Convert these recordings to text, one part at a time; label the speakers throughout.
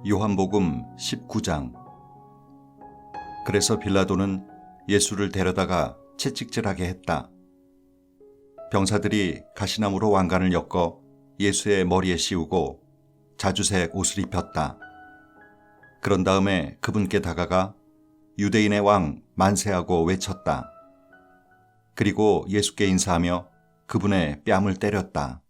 Speaker 1: 요한복음 19장. 그래서 빌라도는 예수를 데려다가 채찍질하게 했다. 병사들이 가시나무로 왕관을 엮어 예수의 머리에 씌우고 자주색 옷을 입혔다. 그런 다음에 그분께 다가가 유대인의 왕 만세하고 외쳤다. 그리고 예수께 인사하며 그분의 뺨을 때렸다.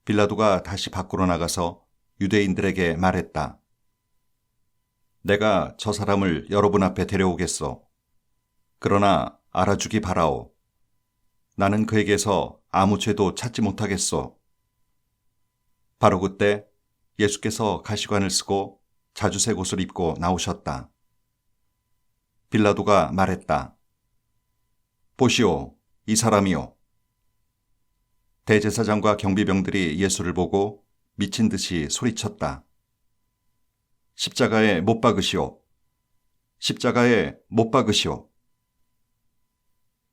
Speaker 1: 빌라도가 다시 밖으로 나가서 유대인들에게 말했다. 내가 저 사람을 여러분 앞에 데려오겠소. 그러나 알아주기 바라오. 나는 그에게서 아무 죄도 찾지 못하겠소. 바로 그때 예수께서 가시관을 쓰고 자주색 옷을 입고 나오셨다. 빌라도가 말했다. 보시오, 이 사람이요. 대제사장과 경비병들이 예수를 보고 미친 듯이 소리쳤다. 십자가에 못 박으시오. 십자가에 못 박으시오.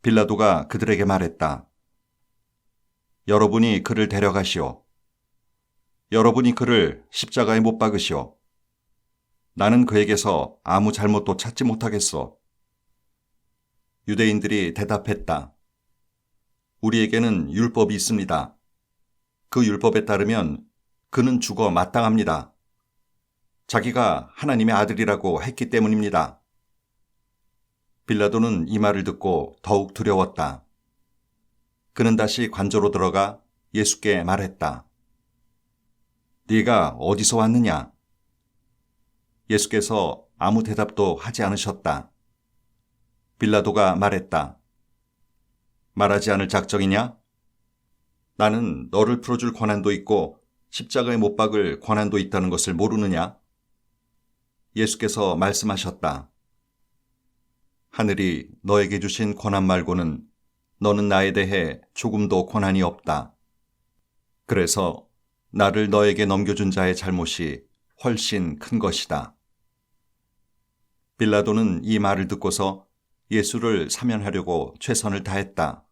Speaker 1: 빌라도가 그들에게 말했다. 여러분이 그를 데려가시오. 여러분이 그를 십자가에 못 박으시오. 나는 그에게서 아무 잘못도 찾지 못하겠소. 유대인들이 대답했다. 우리에게는 율법이 있습니다. 그 율법에 따르면 그는 죽어 마땅합니다. 자기가 하나님의 아들이라고 했기 때문입니다. 빌라도는 이 말을 듣고 더욱 두려웠다. 그는 다시 관저로 들어가 예수께 말했다. 네가 어디서 왔느냐? 예수께서 아무 대답도 하지 않으셨다. 빌라도가 말했다. 말하지 않을 작정이냐? 나는 너를 풀어줄 권한도 있고 십자가에 못 박을 권한도 있다는 것을 모르느냐? 예수께서 말씀하셨다. 하늘이 너에게 주신 권한 말고는 너는 나에 대해 조금도 권한이 없다. 그래서 나를 너에게 넘겨준 자의 잘못이 훨씬 큰 것이다. 빌라도는 이 말을 듣고서 예수를 사면하려고 최선을 다했다.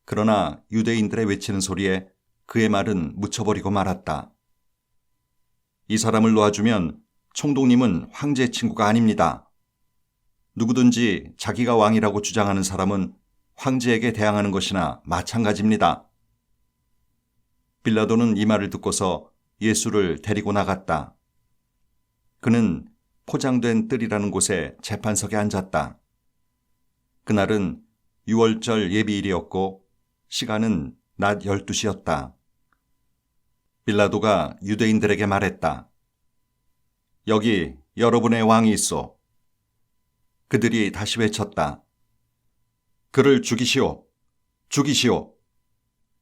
Speaker 1: 그러나 유대인들의 외치는 소리에 그의 말은 묻혀버리고 말았다. 이 사람을 놓아주면 총독님은 황제의 친구가 아닙니다. 누구든지 자기가 왕이라고 주장하는 사람은 황제에게 대항하는 것이나 마찬가지입니다. 빌라도는 이 말을 듣고서 예수를 데리고 나갔다. 그는 포장된 뜰이라는 곳에 재판석에 앉았다. 그날은 유월절 예비일이었고 시간은 낮 12시였다. 빌라도가 유대인들에게 말했다. 여기 여러분의 왕이 있소. 그들이 다시 외쳤다. 그를 죽이시오. 죽이시오.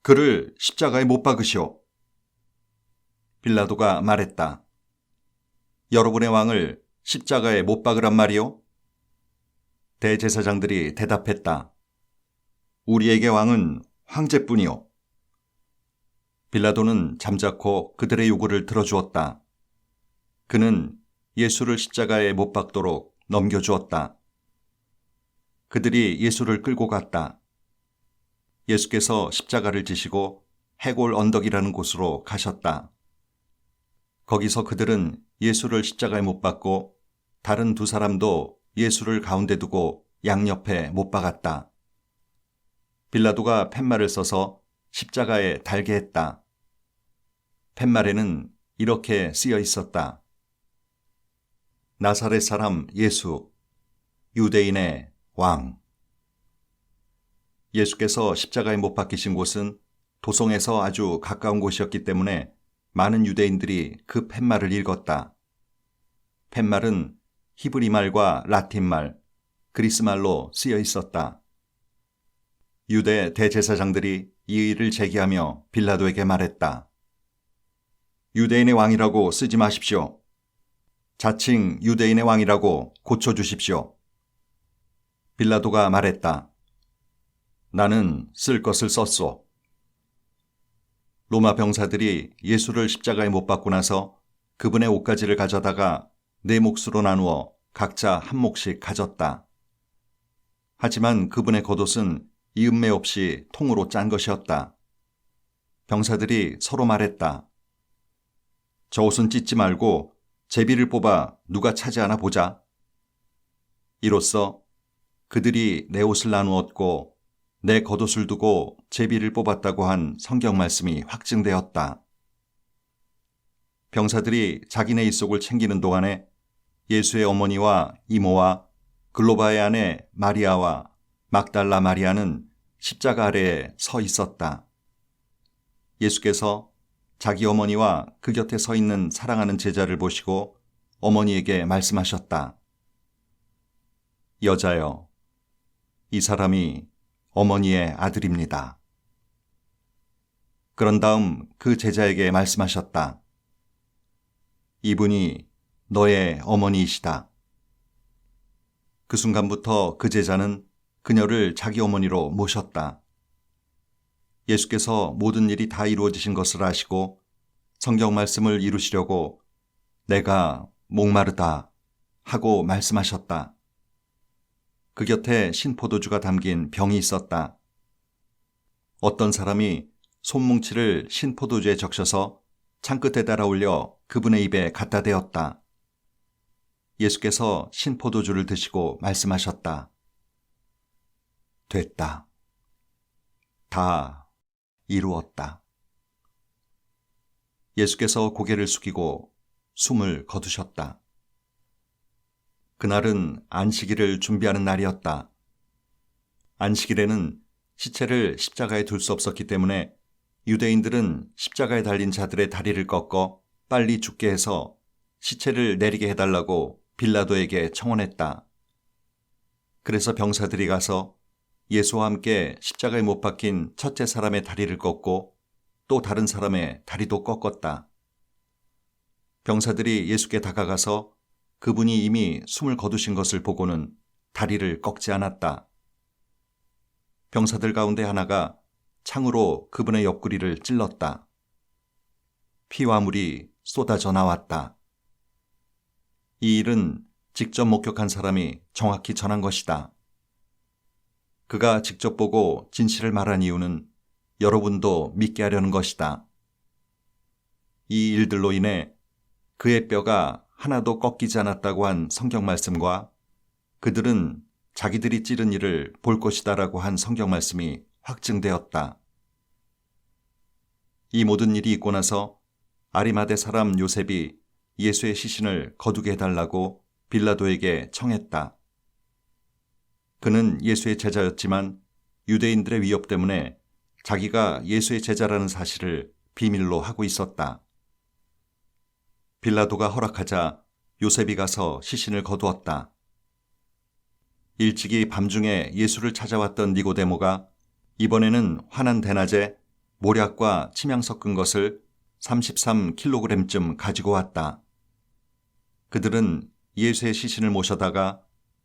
Speaker 1: 그를 십자가에 못 박으시오. 빌라도가 말했다. 여러분의 왕을 십자가에 못 박으란 말이오? 대제사장들이 대답했다. 우리에게 왕은 황제뿐이오. 빌라도는 잠자코 그들의 요구를 들어주었다. 그는 예수를 십자가에 못 박도록 넘겨주었다. 그들이 예수를 끌고 갔다. 예수께서 십자가를 지시고 해골 언덕이라는 곳으로 가셨다. 거기서 그들은 예수를 십자가에 못 박고 다른 두 사람도 예수를 가운데 두고 양옆에 못 박았다. 빌라도가 팻말을 써서 십자가에 달게 했다. 팻말에는 이렇게 쓰여 있었다. 나사렛 사람 예수, 유대인의 왕. 예수께서 십자가에 못 박히신 곳은 도성에서 아주 가까운 곳이었기 때문에 많은 유대인들이 그 팻말을 읽었다. 팻말은 히브리 말과 라틴 말, 그리스 말로 쓰여 있었다. 유대 대제사장들이 이 일을 제기하며 빌라도에게 말했다. 유대인의 왕이라고 쓰지 마십시오. 자칭 유대인의 왕이라고 고쳐주십시오. 빌라도가 말했다. 나는 쓸 것을 썼소. 로마 병사들이 예수를 십자가에 못 박고 나서 그분의 옷가지를 가져다가 네 몫으로 나누어 각자 한 몫씩 가졌다. 하지만 그분의 겉옷은 이음매 없이 통으로 짠 것이었다. 병사들이 서로 말했다. 저 옷은 찢지 말고 제비를 뽑아 누가 차지하나 보자. 이로써 그들이 내 옷을 나누었고 내 겉옷을 두고 제비를 뽑았다고 한 성경 말씀이 확증되었다. 병사들이 자기네 일속을 챙기는 동안에 예수의 어머니와 이모와 글로바의 아내 마리아와 막달라 마리아는 십자가 아래에 서 있었다. 예수께서 자기 어머니와 그 곁에 서 있는 사랑하는 제자를 보시고 어머니에게 말씀하셨다. 여자여, 이 사람이 어머니의 아들입니다. 그런 다음 그 제자에게 말씀하셨다. 이분이 너의 어머니이시다. 그 순간부터 그 제자는 그녀를 자기 어머니로 모셨다. 예수께서 모든 일이 다 이루어지신 것을 아시고 성경 말씀을 이루시려고 내가 목마르다 하고 말씀하셨다. 그 곁에 신포도주가 담긴 병이 있었다. 어떤 사람이 손뭉치를 신포도주에 적셔서 창끝에 달아 올려 그분의 입에 갖다 대었다. 예수께서 신포도주를 드시고 말씀하셨다. 됐다. 다 이루었다. 예수께서 고개를 숙이고 숨을 거두셨다. 그날은 안식일을 준비하는 날이었다. 안식일에는 시체를 십자가에 둘 수 없었기 때문에 유대인들은 십자가에 달린 자들의 다리를 꺾어 빨리 죽게 해서 시체를 내리게 해달라고 빌라도에게 청원했다. 그래서 병사들이 가서 예수와 함께 십자가에 못 박힌 첫째 사람의 다리를 꺾고 또 다른 사람의 다리도 꺾었다. 병사들이 예수께 다가가서 그분이 이미 숨을 거두신 것을 보고는 다리를 꺾지 않았다. 병사들 가운데 하나가 창으로 그분의 옆구리를 찔렀다. 피와 물이 쏟아져 나왔다. 이 일은 직접 목격한 사람이 정확히 전한 것이다. 그가 직접 보고 진실을 말한 이유는 여러분도 믿게 하려는 것이다. 이 일들로 인해 그의 뼈가 하나도 꺾이지 않았다고 한 성경 말씀과 그들은 자기들이 찌른 일을 볼 것이다라고 한 성경 말씀이 확증되었다. 이 모든 일이 있고 나서 아리마대 사람 요셉이 예수의 시신을 거두게 해달라고 빌라도에게 청했다. 그는 예수의 제자였지만 유대인들의 위협 때문에 자기가 예수의 제자라는 사실을 비밀로 하고 있었다. 빌라도가 허락하자 요셉이 가서 시신을 거두었다. 일찍이 밤중에 예수를 찾아왔던 니고데모가 이번에는 환한 대낮에 모략과 침향 섞은 것을 33kg쯤 가지고 왔다. 그들은 예수의 시신을 모셔다가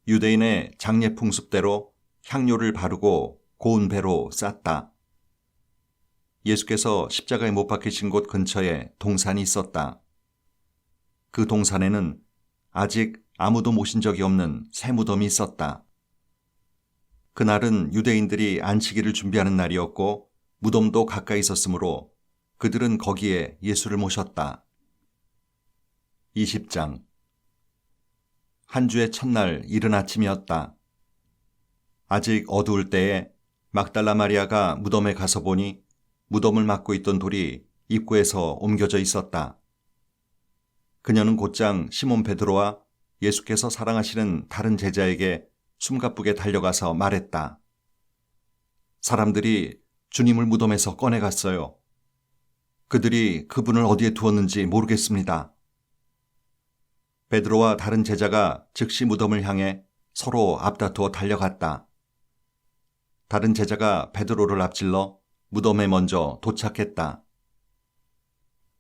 Speaker 1: 유대인의 장례 풍습대로 향료를 바르고 고운 배로 쌌다. 예수께서 십자가에 못 박히신 곳 근처에 동산이 있었다. 그 동산에는 아직 아무도 모신 적이 없는 새 무덤이 있었다. 그날은 유대인들이 안식일을 준비하는 날이었고 무덤도 가까이 있었으므로 그들은 거기에 예수를 모셨다. 20장 한 주의 첫날 이른 아침이었다. 아직 어두울 때에 막달라 마리아가 무덤에 가서 보니 무덤을 막고 있던 돌이 입구에서 옮겨져 있었다. 그녀는 곧장 시몬 베드로와 예수께서 사랑하시는 다른 제자에게 숨가쁘게 달려가서 말했다. 사람들이 주님을 무덤에서 꺼내갔어요. 그들이 그분을 어디에 두었는지 모르겠습니다. 베드로와 다른 제자가 즉시 무덤을 향해 서로 앞다투어 달려갔다. 다른 제자가 베드로를 앞질러 무덤에 먼저 도착했다.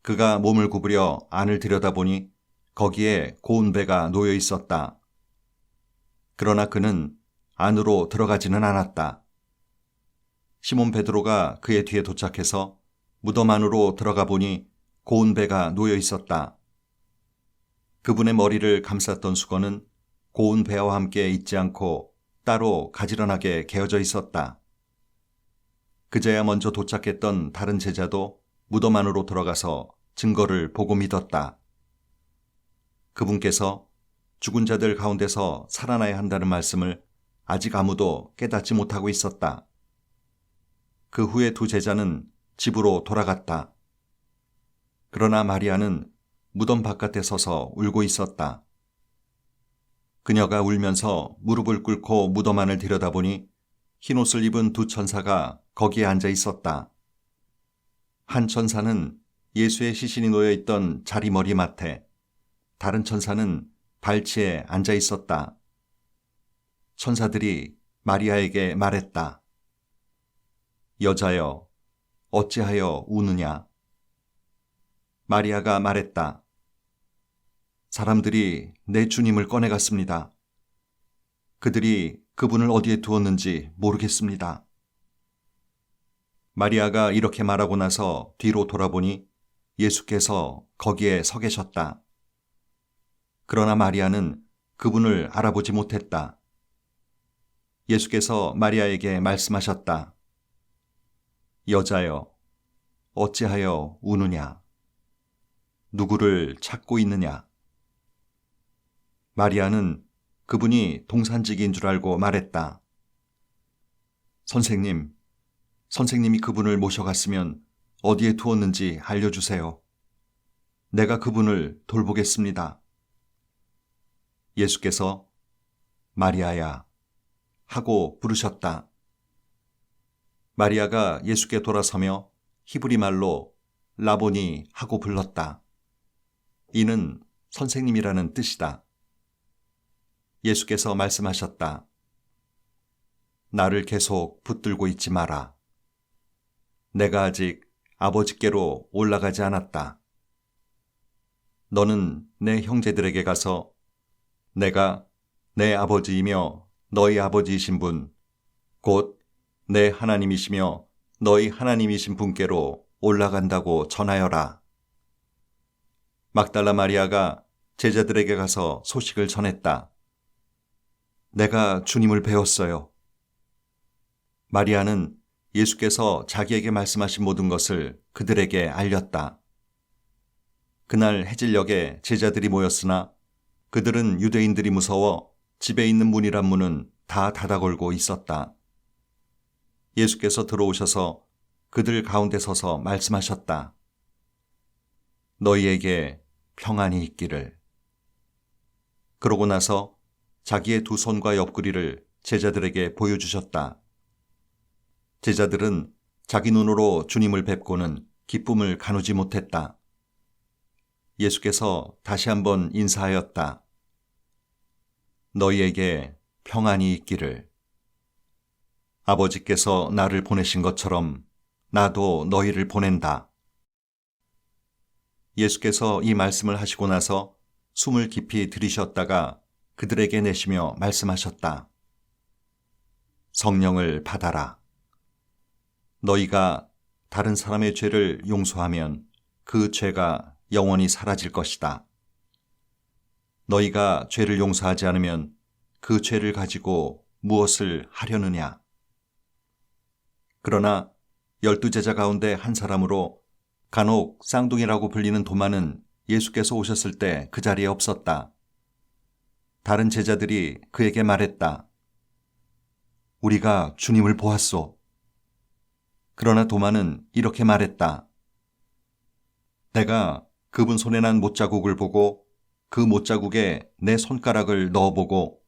Speaker 1: 그가 몸을 구부려 안을 들여다보니 거기에 고운 배가 놓여 있었다. 그러나 그는 안으로 들어가지는 않았다. 시몬 베드로가 그의 뒤에 도착해서 무덤 안으로 들어가 보니 고운 배가 놓여 있었다. 그분의 머리를 감쌌던 수건은 고운 배와 함께 있지 않고 따로 가지런하게 개어져 있었다. 그제야 먼저 도착했던 다른 제자도 무덤 안으로 들어가서 증거를 보고 믿었다. 그분께서 죽은 자들 가운데서 살아나야 한다는 말씀을 아직 아무도 깨닫지 못하고 있었다. 그 후에 두 제자는 집으로 돌아갔다. 그러나 마리아는 무덤 바깥에 서서 울고 있었다. 그녀가 울면서 무릎을 꿇고 무덤 안을 들여다보니 흰옷을 입은 두 천사가 거기에 앉아 있었다. 한 천사는 예수의 시신이 놓여 있던 자리 머리맡에, 다른 천사는 발치에 앉아 있었다. 천사들이 마리아에게 말했다. 여자여, 어찌하여 우느냐? 마리아가 말했다. 사람들이 내 주님을 꺼내갔습니다. 그들이 그분을 어디에 두었는지 모르겠습니다. 마리아가 이렇게 말하고 나서 뒤로 돌아보니 예수께서 거기에 서 계셨다. 그러나 마리아는 그분을 알아보지 못했다. 예수께서 마리아에게 말씀하셨다. 여자여, 어찌하여 우느냐? 누구를 찾고 있느냐? 마리아는 그분이 동산직인 줄 알고 말했다. 선생님이 그분을 모셔갔으면 어디에 두었는지 알려주세요. 내가 그분을 돌보겠습니다. 예수께서 마리아야 하고 부르셨다. 마리아가 예수께 돌아서며 히브리 말로 라보니 하고 불렀다. 이는 선생님이라는 뜻이다. 예수께서 말씀하셨다. 나를 계속 붙들고 있지 마라. 내가 아직 아버지께로 올라가지 않았다. 너는 내 형제들에게 가서 내가 내 아버지이며 너희 아버지이신 분, 곧 내 하나님이시며 너희 하나님이신 분께로 올라간다고 전하여라. 막달라 마리아가 제자들에게 가서 소식을 전했다. 내가 주님을 배웠어요. 마리아는 예수께서 자기에게 말씀하신 모든 것을 그들에게 알렸다. 그날 해질녘에 제자들이 모였으나 그들은 유대인들이 무서워 집에 있는 문이란 문은 다 닫아 걸고 있었다. 예수께서 들어오셔서 그들 가운데 서서 말씀하셨다. 너희에게 평안이 있기를. 그러고 나서 자기의 두 손과 옆구리를 제자들에게 보여주셨다. 제자들은 자기 눈으로 주님을 뵙고는 기쁨을 가누지 못했다. 예수께서 다시 한번 인사하였다. 너희에게 평안이 있기를. 아버지께서 나를 보내신 것처럼 나도 너희를 보낸다. 예수께서 이 말씀을 하시고 나서 숨을 깊이 들이쉬었다가 그들에게 내쉬며 말씀하셨다. 성령을 받아라. 너희가 다른 사람의 죄를 용서하면 그 죄가 영원히 사라질 것이다. 너희가 죄를 용서하지 않으면 그 죄를 가지고 무엇을 하려느냐? 그러나 12제자 가운데 한 사람으로 간혹 쌍둥이라고 불리는 도마는 예수께서 오셨을 때 그 자리에 없었다. 다른 제자들이 그에게 말했다. 우리가 주님을 보았소. 그러나 도마는 이렇게 말했다. 내가 그분 손에 난 못자국을 보고 그 못자국에 내 손가락을 넣어보고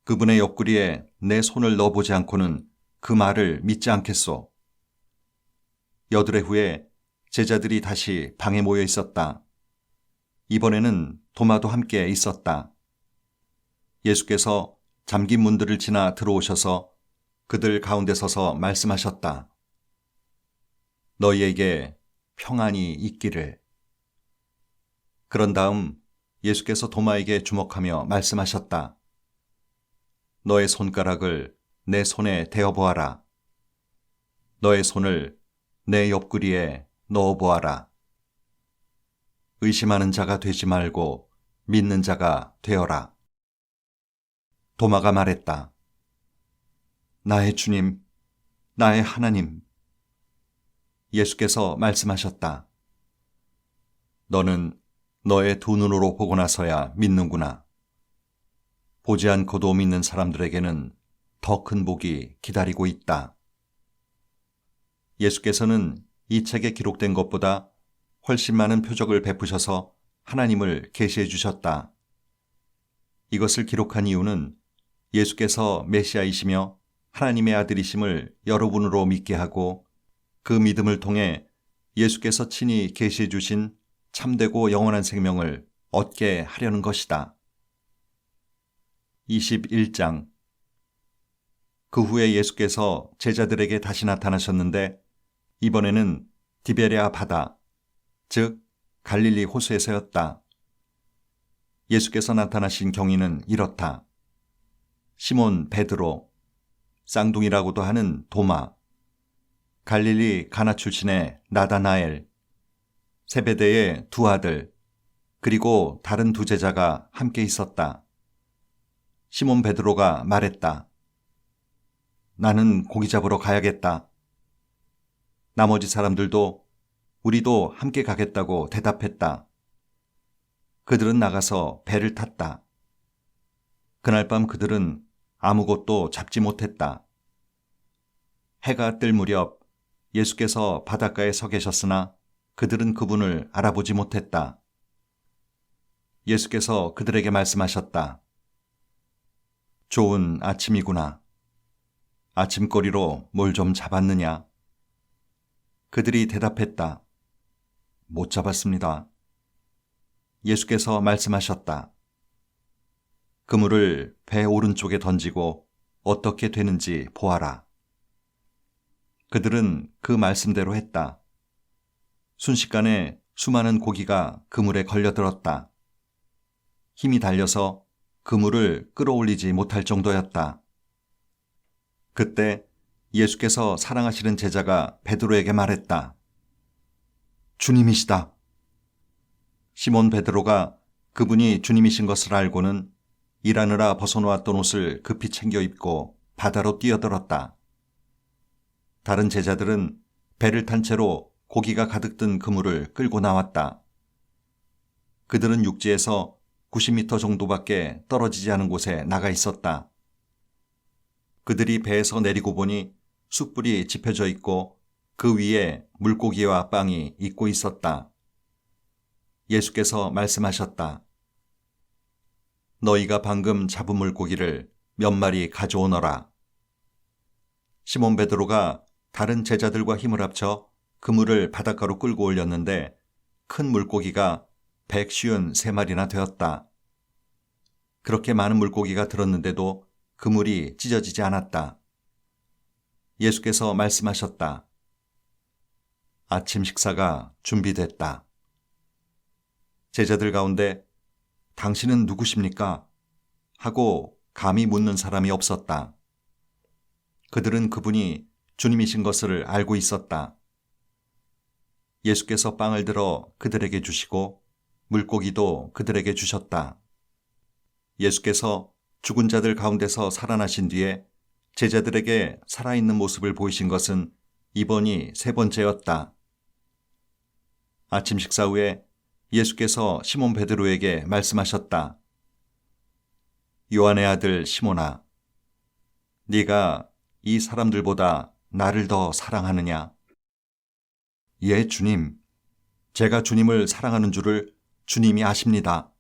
Speaker 1: 그분의 옆구리에 내 손을 넣어보지 않고는 그 말을 믿지 않겠소. 여드레 후에 제자들이 다시 방에 모여 있었다. 이번에는 도마도 함께 있었다. 예수께서 잠긴 문들을 지나 들어오셔서 그들 가운데 서서 말씀하셨다. 너희에게 평안이 있기를. 그런 다음 예수께서 도마에게 주목하며 말씀하셨다. 너의 손가락을 내 손에 대어보아라. 너의 손을 내 옆구리에 넣어보아라. 의심하는 자가 되지 말고 믿는 자가 되어라. 도마가 말했다. 나의 주님, 나의 하나님. 예수께서 말씀하셨다. 너는 너의 두 눈으로 보고 나서야 믿는구나. 보지 않고도 믿는 사람들에게는 더 큰 복이 기다리고 있다. 예수께서는 이 책에 기록된 것보다 훨씬 많은 표적을 베푸셔서 하나님을 계시해 주셨다. 이것을 기록한 이유는 예수께서 메시아이시며 하나님의 아들이심을 여러분으로 믿게 하고 그 믿음을 통해 예수께서 친히 계시해 주신 참되고 영원한 생명을 얻게 하려는 것이다. 21장. 그 후에 예수께서 제자들에게 다시 나타나셨는데 이번에는 디베랴 바다, 즉 갈릴리 호수에서였다. 예수께서 나타나신 경위는 이렇다. 시몬 베드로, 쌍둥이라고도 하는 도마, 갈릴리 가나 출신의 나다나엘, 세베대의 두 아들, 그리고 다른 두 제자가 함께 있었다. 시몬 베드로가 말했다. 나는 고기 잡으러 가야겠다. 나머지 사람들도 우리도 함께 가겠다고 대답했다. 그들은 나가서 배를 탔다. 그날 밤 그들은 아무것도 잡지 못했다. 해가 뜰 무렵 예수께서 바닷가에 서 계셨으나 그들은 그분을 알아보지 못했다. 예수께서 그들에게 말씀하셨다. 좋은 아침이구나. 아침거리로 뭘 좀 잡았느냐? 그들이 대답했다. 못 잡았습니다. 예수께서 말씀하셨다. 그물을 배 오른쪽에 던지고 어떻게 되는지 보아라. 그들은 그 말씀대로 했다. 순식간에 수많은 고기가 그물에 걸려들었다. 힘이 달려서 그물을 끌어올리지 못할 정도였다. 그때 예수께서 사랑하시는 제자가 베드로에게 말했다. 주님이시다. 시몬 베드로가 그분이 주님이신 것을 알고는 일하느라 벗어놓았던 옷을 급히 챙겨 입고 바다로 뛰어들었다. 다른 제자들은 배를 탄 채로 고기가 가득 든 그물을 끌고 나왔다. 그들은 육지에서 90m 정도밖에 떨어지지 않은 곳에 나가 있었다. 그들이 배에서 내리고 보니 숯불이 지펴져 있고 그 위에 물고기와 빵이 익고 있었다. 예수께서 말씀하셨다. 너희가 방금 잡은 물고기를 몇 마리 가져오너라. 시몬 베드로가 다른 제자들과 힘을 합쳐 그물을 바닷가로 끌고 올렸는데 큰 물고기가 153마리나 되었다. 그렇게 많은 물고기가 들었는데도 그물이 찢어지지 않았다. 예수께서 말씀하셨다. 아침 식사가 준비됐다. 제자들 가운데 당신은 누구십니까? 하고 감히 묻는 사람이 없었다. 그들은 그분이 주님이신 것을 알고 있었다. 예수께서 빵을 들어 그들에게 주시고 물고기도 그들에게 주셨다. 예수께서 죽은 자들 가운데서 살아나신 뒤에 제자들에게 살아있는 모습을 보이신 것은 이번이 세 번째였다. 아침 식사 후에 예수께서 시몬 베드로에게 말씀하셨다. 요한의 아들 시몬아, 네가 이 사람들보다 나를 더 사랑하느냐? 예, 주님. 제가 주님을 사랑하는 줄을 주님이 아십니다.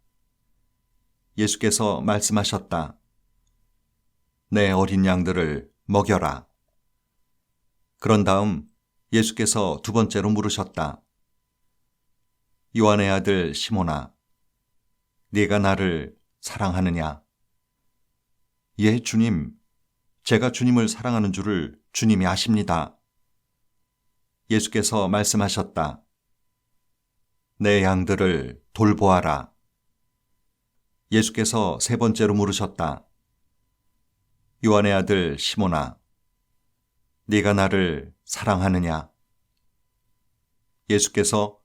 Speaker 1: 예수께서 말씀하셨다. 내 어린 양들을 먹여라. 그런 다음 예수께서 두 번째로 물으셨다. 요한의 아들 시몬아, 네가 나를 사랑하느냐? 예, 주님. 제가 주님을 사랑하는 줄을 주님이 아십니다. 예수께서 말씀하셨다. 내 양들을 돌보아라. 예수께서 세 번째로 물으셨다. 요한의 아들 시몬아, 네가 나를 사랑하느냐? 예수께서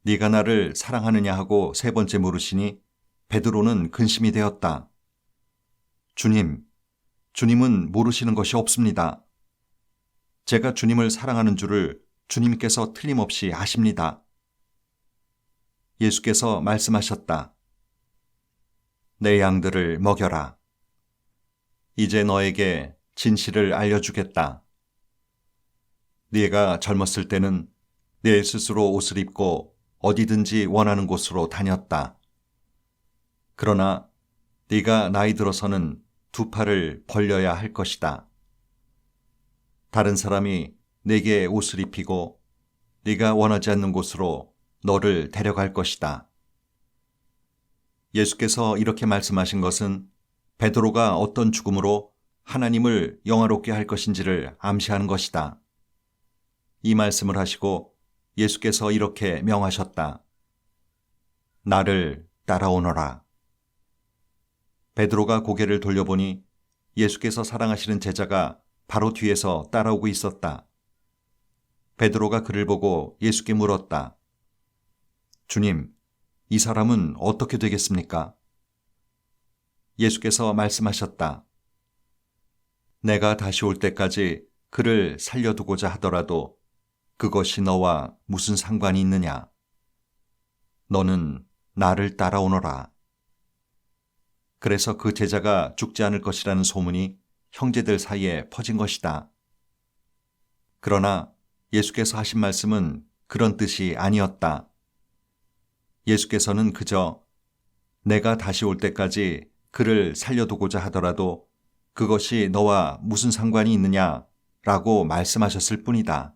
Speaker 1: 네가 나를 사랑하느냐 하고 세 번째 물으시니 베드로는 근심이 되었다. 주님, 주님은 모르시는 것이 없습니다. 제가 주님을 사랑하는 줄을 주님께서 틀림없이 아십니다. 예수께서 말씀하셨다. 내 양들을 먹여라. 이제 너에게 진실을 알려주겠다. 네가 젊었을 때는 네 스스로 옷을 입고 어디든지 원하는 곳으로 다녔다. 그러나 네가 나이 들어서는 두 팔을 벌려야 할 것이다. 다른 사람이 네게 옷을 입히고 네가 원하지 않는 곳으로 너를 데려갈 것이다. 예수께서 이렇게 말씀하신 것은 베드로가 어떤 죽음으로 하나님을 영화롭게 할 것인지를 암시하는 것이다. 이 말씀을 하시고 예수께서 이렇게 명하셨다. 나를 따라오너라. 베드로가 고개를 돌려보니 예수께서 사랑하시는 제자가 바로 뒤에서 따라오고 있었다. 베드로가 그를 보고 예수께 물었다. 주님, 이 사람은 어떻게 되겠습니까? 예수께서 말씀하셨다. 내가 다시 올 때까지 그를 살려두고자 하더라도 그것이 너와 무슨 상관이 있느냐? 너는 나를 따라오너라. 그래서 그 제자가 죽지 않을 것이라는 소문이 형제들 사이에 퍼진 것이다. 그러나 예수께서 하신 말씀은 그런 뜻이 아니었다. 예수께서는 그저 내가 다시 올 때까지 그를 살려두고자 하더라도 그것이 너와 무슨 상관이 있느냐라고 말씀하셨을 뿐이다.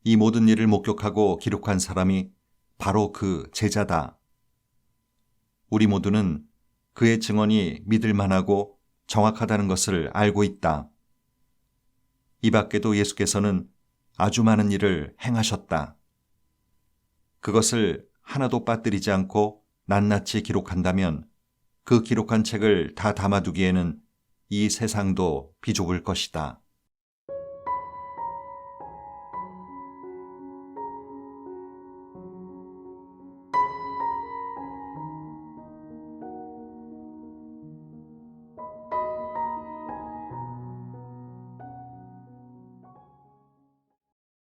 Speaker 1: 이 모든 일을 목격하고 기록한 사람이 바로 그 제자다. 우리 모두는 그의 증언이 믿을 만하고 정확하다는 것을 알고 있다. 이 밖에도 예수께서는 아주 많은 일을 행하셨다. 그것을 하나도 빠뜨리지 않고 낱낱이 기록한다면 그 기록한 책을 다 담아두기에는 이 세상도 비좁을 것이다.